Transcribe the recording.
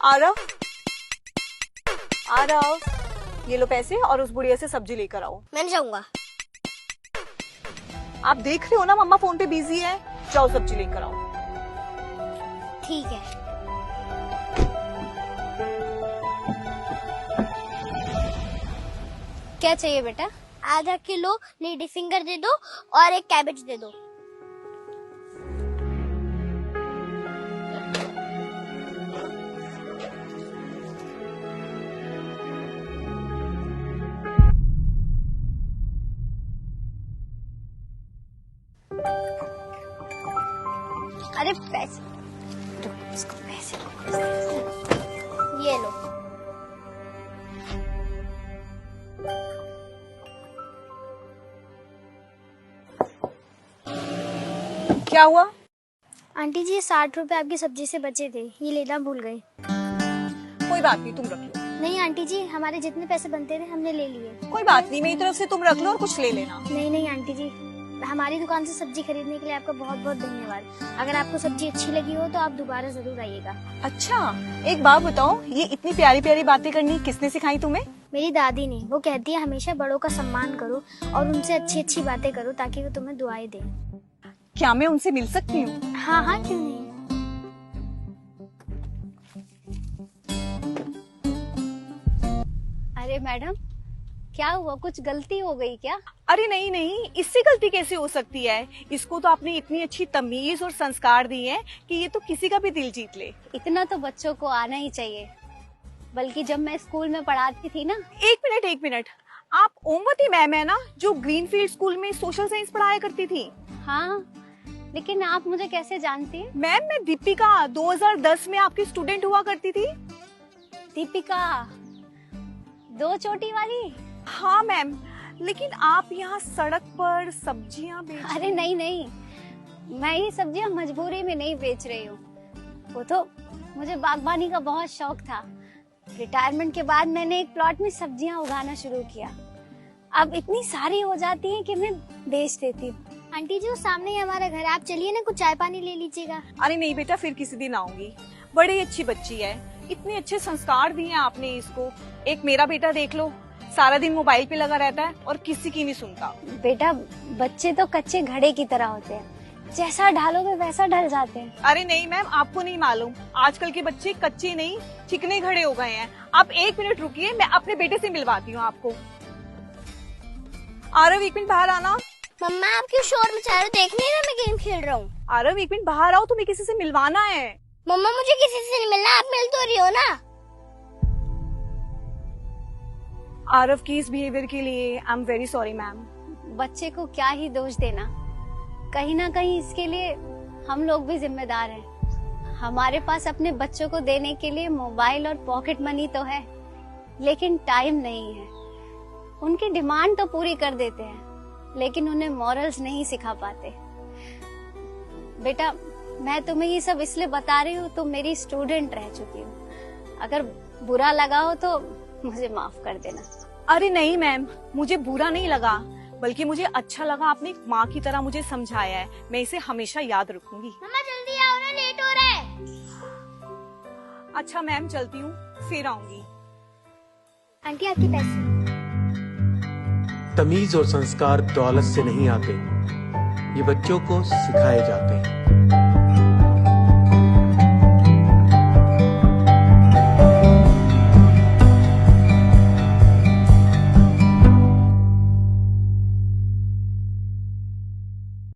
आरव, आरव, ये लो पैसे और उस बुढ़िया से सब्जी लेकर आओ। मैं नहीं जाऊंगा। आप देख रहे हो ना मम्मा फोन पे बिजी है, जाओ सब्जी लेकर आओ। ठीक है। क्या चाहिए बेटा? आधा किलो लेडी फिंगर दे दो और एक कैबेज दे दो। अरे पैसे, इसको पैसे ये लो। क्या हुआ? आंटी जी 60 रुपए आपकी सब्जी से बचे थे, ये लेना भूल गए। कोई बात नहीं, तुम रख लो। नहीं आंटी जी, हमारे जितने पैसे बनते थे हमने ले लिए। कोई बात नहीं, मेरी तरफ से तुम रख लो और कुछ ले लेना। नहीं नहीं आंटी जी, हमारी दुकान से सब्जी खरीदने के लिए आपका बहुत बहुत धन्यवाद। अगर आपको सब्जी अच्छी लगी हो तो आप दोबारा जरूर आइएगा। अच्छा, एक बात बताओ, ये इतनी प्यारी प्यारी बातें करनी किसने सिखाई तुम्हें? मेरी दादी ने। वो कहती है हमेशा बड़ों का सम्मान करो और उनसे अच्छी अच्छी बातें करो ताकि वो तुम्हें दुआएं दें। क्या मैं उनसे मिल सकती हूँ? हाँ हाँ, क्यों नहीं। अरे मैडम, क्या हुआ? कुछ गलती हो गई क्या? अरे नहीं नहीं, इससे गलती कैसे हो सकती है? इसको तो आपने इतनी अच्छी तमीज और संस्कार दी है कि ये तो किसी का भी दिल जीत ले। इतना तो बच्चों को आना ही चाहिए। बल्कि जब मैं स्कूल में पढ़ाती थी ना। एक मिनट, आप ओमवती मैम है ना, जो ग्रीनफील्ड स्कूल में सोशल साइंस पढ़ाया करती थी? हाँ, लेकिन आप मुझे कैसे जानती हैं? मैम, मैं दीपिका 2010 में आपकी स्टूडेंट हुआ करती थी। दीपिका, 2 चोटी वाली? हाँ मैम, लेकिन आप यहाँ सड़क पर सब्जियाँ बेच। अरे नहीं नहीं, मैं ये सब्जियाँ मजबूरी में नहीं बेच रही हूँ। वो तो मुझे बागबानी का बहुत शौक था। रिटायरमेंट के बाद मैंने एक प्लॉट में सब्जियाँ उगाना शुरू किया। अब इतनी सारी हो जाती हैं कि मैं बेच देती हूँ। आंटी जी, वो सामने ही हमारा घर है, आप चलिए ना, कुछ चाय पानी ले लीजिएगा। अरे नहीं बेटा, फिर किसी दिन आऊंगी। बड़ी अच्छी बच्ची है, इतने अच्छे संस्कार दिए हैं आपने इसको। एक मेरा बेटा देख लो, सारा दिन मोबाइल पे लगा रहता है और किसी की नहीं सुनता। बेटा, बच्चे तो कच्चे घड़े की तरह होते हैं, जैसा ढालोगे वैसा ढल जाते हैं। अरे नहीं मैम, आपको नहीं मालूम, आजकल के बच्चे कच्चे नहीं चिकने घड़े हो गए हैं। आप 1 मिनट रुकिए, मैं अपने बेटे से मिलवाती हूँ आपको। आरव, 1 मिनट बाहर आना। मम्मा, आप क्यों शोर मचा रहे हो? देख नहीं रहे मैं गेम खेल रहा हूँ। आरव, 1 मिनट बाहर आओ, तुम्हें किसी से मिलवाना है। मम्मा, मुझे किसी से नहीं मिलना, आप मिल तो रही हो ना। आरव की इस बिहेवियर के लिए I am very sorry ma'am. बच्चे को क्या ही दोष देना, कहीं ना कहीं इसके लिए हम लोग भी जिम्मेदार हैं। हमारे पास अपने बच्चों को देने के लिए मोबाइल और पॉकेट मनी तो है, लेकिन टाइम नहीं है। उनकी डिमांड तो पूरी कर देते हैं, लेकिन उन्हें मॉरल्स नहीं सिखा पाते। बेटा, मैं तुम्हें ये सब इसलिए बता रही हूँ, तुम मेरी स्टूडेंट रह चुकी हो। अगर बुरा लगा हो तो मुझे माफ कर देना। अरे नहीं मैम, मुझे बुरा नहीं लगा, बल्कि मुझे अच्छा लगा। आपने एक माँ की तरह मुझे समझाया है, मैं इसे हमेशा याद रखूंगी। मम्मा जल्दी आओ ना, लेट हो रहा है। अच्छा मैम, चलती हूँ, फिर आऊंगी। आंटी, आपके पैसे। तमीज और संस्कार दौलत से नहीं आते, ये बच्चों को सिखाए जाते हैं।